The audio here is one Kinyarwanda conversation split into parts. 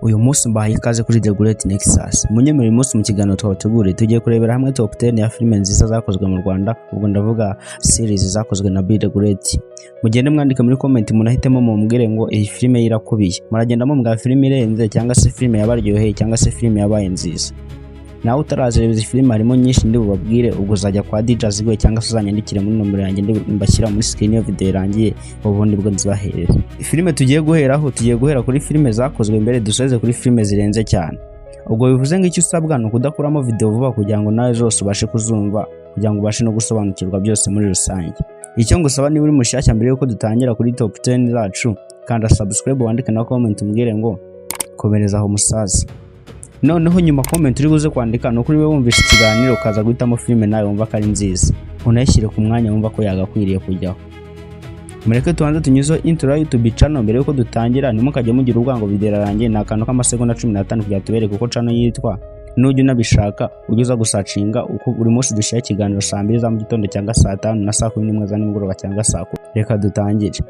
Uyu munsi mbahaye ikaze kuri The Great Nexus. Munyemerere umunsi mu kiganiro twabateguriye tugiye kurebera hamwe top 10 ya filime nziza zakozwe mu Rwanda, ubwo ndavuga series zakozwe na The Great. Mugende mwandika muri comment munahitemo mumbwire ngo iyi filime irakubiye. Muragenda mumbwa filime irenze cyangwa se filime yabaryoheye cyangwa se filime yabaye nziza. Nawe utarazireba izi filime harimo nyinshi ndi bubabwire, ubwo uzajya kwa DJ Zigwe cyangwa se uzanyandikire muri nomero yanjye mbashyira muri screen yo video irangiye ubundi bwo nzibahereza. Filime tugiye guhera kuri filime zakozwe mbere dusoze kuri filime zirenze cyane. Ubwo bivuze ngo icyo usabwa no kudakuramo video vuba kugira ngo nawe zose ubashe kuzumva, kugira ngo ubashe no gusobanukirwa byose muri rusange. Icyo ngusaba ni uri mushyashya mbere yuko dutangira kuri top 10 zacu, kanda subscribe wandike na comment umbwire ngo komereza aho musaza. Noneho nyuma comment uri buze kwandika no kuri we wumvisha ikiganiro ukaza guhitamo filime nawe wumva ko ari nziza, unayishyire ku mwanya wumva ko yagakwiriye kujyaho. Mureke tubanze tunyuzo intro ya YouTube channel mbere yuko dutangira, nimukajye mugira ubwango video irangiye na kantu k'amasegonda 15 kugira tubereke uko channel yitwa. Nujye unabishaka ugiza gusacinga uko buri munsi dushyira ikiganiro saa 2 za mu gitondo cyangwa saa 5 na saa 11 za nimugoroba cyangwa saa 10. Reka dutangire.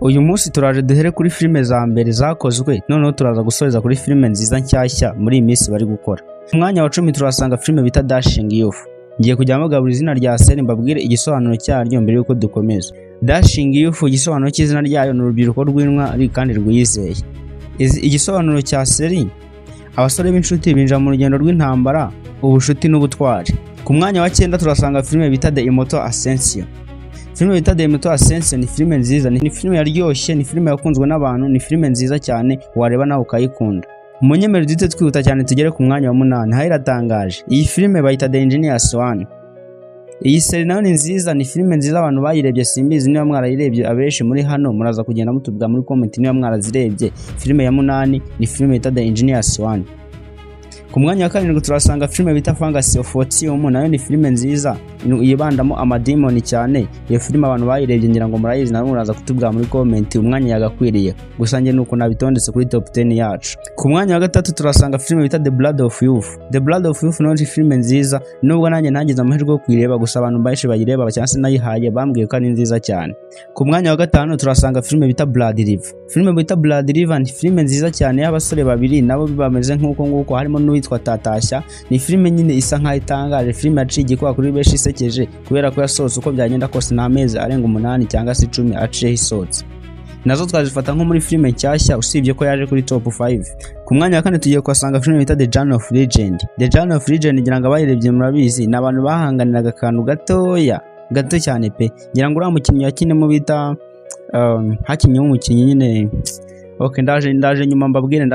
Uyu munsi turaje duhere kuri filime za mbere zakozwe, noneho turaza gusoreza kuri filime nziza nshyashya muri iyi minsi bari gukora. Umwanya wa 10 turasanga filime bita Dashing Youth. Ngiye kujyamo gabura izina rya seri mbabwire igisobanuro cyaryo mbere yuko dukomeza. Dashing Youth igisobanuro cy'izina ryayo ni urubyiruko rw'intwari kandi rwizeye. Igisobanuro cya seri, abasore b'inshuti binjira mu rugendo rw'intambara, ubushuti n'ubutwari. Ku mwanya wa 9 turasanga filime bita The Immortal Ascension. Filime bita The Immortal Ascension ni filime nziza, ni filime yaryoshye, ni filime yakunzwe n'abantu, ni filime nziza cyane wareba nawe ukayikunda. Munyemerere dute twihuta cyane tugere ku mwanya wa 8. Hayiratangaje. Iyi filime bayita The Engineers 1. Iyi seri nayo ni nziza, ni filime nziza abantu bayirebye simbizi niba mwarayirebye abenshi muri hano muraza kugenda mutubwa muri comment niba mwarazirebye. Filime ya 8 ni filime bita The Engineers 1. Ku mwanya wa 7 turasanga filime bita Fantasy of Otium, nayo ni filime nziza yibandamo amademoni cyane. Iyo filime abantu bayirebye ngira ngo murayizi nawe muraza kutubwa muri comment umwanya yagakwiriye. Gusa nge nuko nabitondetse kuri top 10 yacu. Ku mwanya wa 3 turasanga filime bita The Blood of Youth. The Blood of Youth nayo ni filime nziza, nubwo nanjye ntagize amahirwe yo kuyireba, gusa abantu benshi bayireba cyangwa se nayihaye bambwiye ko ari nziza cyane. Ku mwanya wa 5 turasanga filime bita Blood River. Filime bita Blood River ni filime nziza cyane y'abasore babiri nabo bameze nk'uko harimo n'uwitwa Tatashya. Ni filime nyine isa nkaho itangaje, filime yaciye kwa kuri benshi isekeje kubera ko yasohotse uko byagenda kose n'amezi arenga 8 cyangwa se 10 aciye isotse. Nazo twazifata nko muri filime nshyashya usibye ko yaje kuri top 5. Ku mwanya wa 4 tugiye kwasanga filime bita The Journey of Legend. The Journey of Legend ngira ngo abayirebye murabizi ni abantu bahanganiraga akantu gato cyane pe. Ngira ngo uramukinnyi yakinemo bita hakinnye umukinnyi nyine. Okay, ndaje nyuma mbabwire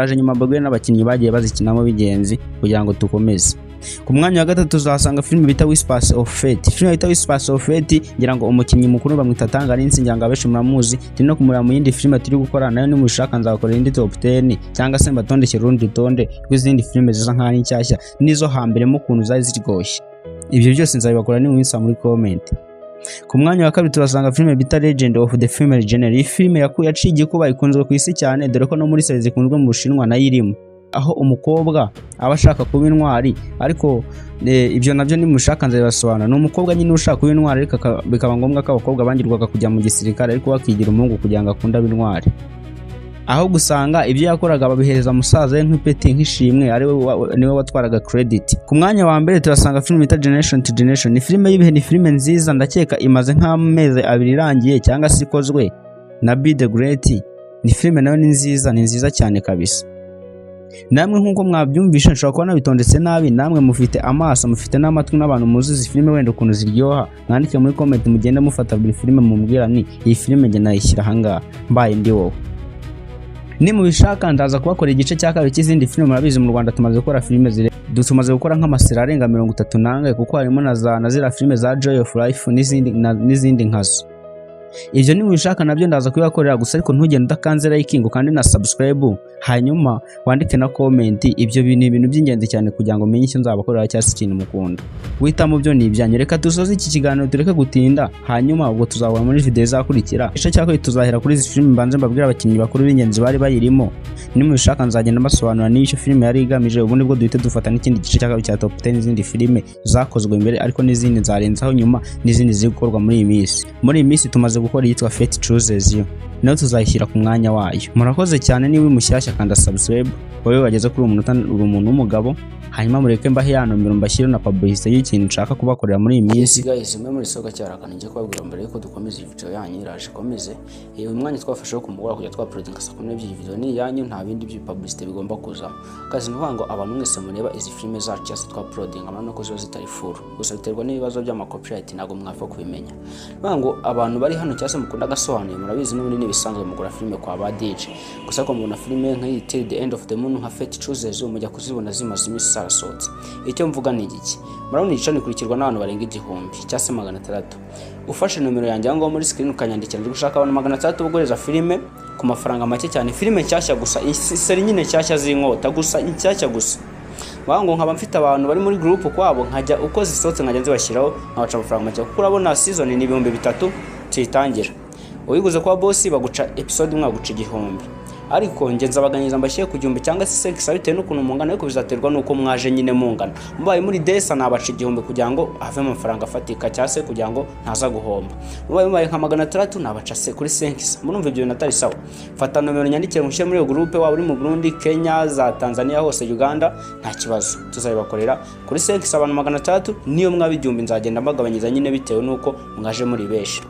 n'abakinnyi bagiye bazikinamo bigenzi kugira ngo tukomeze. Ku mwanya wa 3 tuzasanga filime bita Whispers of Fate. Filime bita Whispers of Fate ngira ngo umukinnyi mukuru bamwita Tangarinsi, ngira ngo abenshi muramuzi. Tino kumura mu yindi filime turi gukora nayo nimushaka nzakora indi top 10 cyangwa se mbatondekera urundi tonde rw'izindi filime ziza nka ari nshyashya nizo hambere mu kuntu zari ziryoshye. Ibyo byose nzabibakora ni mwisa muri comment. Ku mwanya wa 2 turasanga filime bita Legend of the Female Genre. Iyi filime yaciye kuba ikunzwe ku isi cyane dore ko no muri series zikunzwe mu Bushinwa nayirimo, aho umukobwa aba ashaka kuba intwari, ariko ibyo nabyo nimushaka nzabibasobanura. No umukobwa nyine ushaka kuba intwari ariko bikaba ngombwa ko abakobwa bangirwaga kujya mu gisirikare ariko bakigira umuhungu kugira ngo akunda intwari. Aho gusanga ibyo yakoraga babihereza musaza we nk'ipeti nk'ishimwe, ari niwe watwaraga credit. Ku mwanya wa 1 turasanga filime bita Generation to Generation. Ni filime y'ibihe, ni filime nziza, ndakeka imaze nk'amezi 2 irangiye cyangwa se ikozwe na The Great. Ni filime nayo ni nziza cyane kabisa. Namwe nkuko mwabyumvisha nshobora kuba nabitondetse nabi, namwe mufite amaso mufite n'amatwi n'abantu muzi filime wenda ukuntu ziryoha, mwandike muri comment mugende mufata buri filime mumbwira ni iyi filime nge nayishyira hanga mbaye ndi wowe. Ni mubishaka ndaza kubakora igice cya 2 cy'izindi filime. Murabizi mu Rwanda tumaze gukora filime tumaze gukora nk'amasera arenga 30 nangaye, kuko harimo na zira filime za Joy of Life n'izindi nkazo. Ibyo ni ubishaka nabyo ndaza kubibakorera, gusa ariko ntugende udakanze like kandi na subscribe, hanyuma wandike na comment. Ibyo bintu ibintu by'ingenzi cyane kugira ngo menye icyo nzabakorera cyangwa ikintu mukunda. Guhitamo byo ni ibyanyu. Reka dusoze iki kiganiro tureke gutinda, hanyuma ubwo tuzabona muri video izakurikira. Ico cyakora tuzahera kuri izi filime mbanze mbabwira abakinnyi bakuru b'ingenzi bari bayirimo. Ni mu bishaka nzagenda mbasobanura n'icyo filime yari igamije, ubundi bwo duhite dufata n'ikindi gice cyakabiri cya top 10 n'izindi filime zakozwe imbere ariko n'izindi nzarenzaho nyuma n'izindi ziri gukorwa muri iyi minsi. Muri iyi minsi tumaze gukora iyitwa Fate Chooses You, nayo tuzayishyira ku mwanya wayo. Murakoze cyane niba mushyashya kanda subscribe, wowe wageze kuri umuntu w'umugabo, hanyuma mureke mbahe ya nomero mbashyire na publicité y'ikintu nshaka kubakorera muri iyi minsi. Guys, imwe muri soga cyarakana ngiye kubabwira mbere yuko dukomeza iyi video yanyu iraje komeze. Uyu mwanya twafasheho kumugora kujya twaprodinga saa 12 video ni yanyu, nta bindi byi publicité bigomba kuzamo. Kazi nuvuga ngo abantu mwese mureba izi filime zacu cyase twaprodinga amano ko zo zitari full, gusa biterwa n'ibibazo by'ama copyright ntago mwapfa kubimenya. Nuvuga ngo abantu bari hano cyase mukunda gasobanuye murabizi n'ubundi nibisanzwe mugura filime kwa ba DJ, gusa ko mubona filime nk'iyi Till the End of the Moon nka Fate Chooses You mujya kuzibona zimaze imisi sarasotse. Icyo mvuga ni iki, murabona icyo kurikirwa n'abantu barenga 1000 cyase 600. Ufashe nomero yanjye ngo muri screen ukanyandikira ndi gushaka abantu 600 bugoreza filime ku mafaranga make cyane, filime cyashya gusa, seri nyine cyashya z'inkota gusa, inshyashya gusa. Wango nkaba mfite abantu bari muri group kwabo nkajya uko zisotse nkajya nzibashyiraho nkabaca amafaranga make, kuko urabona season ni 3,000 citangira. Uyiguze kwa boss baguca episode imwe guca 1000, ariko nge nzabaganyiriza mbashye ku 1000 cyangwa se 5 bitewe n'ukuntu mungana, ariko bizaterwa nuko mwaje nyine mungana. Mubaye muri desa nabaca 1000 kugira ngo have amafaranga afatika cyase kugira ngo ntaza guhomba. Mubaye nka 600 nabaca se kuri 5. Murumva ibyo natari sawa. Fata nomero nyandikire mushyire muri group waba uri mu Burundi, Kenya, za Tanzania hose, Uganda, nta kibazo tuzabibakorera kuri 5 abantu 600. Niyo mwabijyumba nzagenda mbagabanyiza nyine bitewe nuko mwaje muri beshi.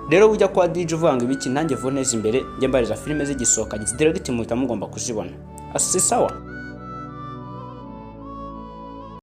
Rero ujya kwa DJ uvanga ibiki nanjye vuneza imbere njye mbariza filime zigisohoka direct muhita mugomba kuzibona. Asi sawa.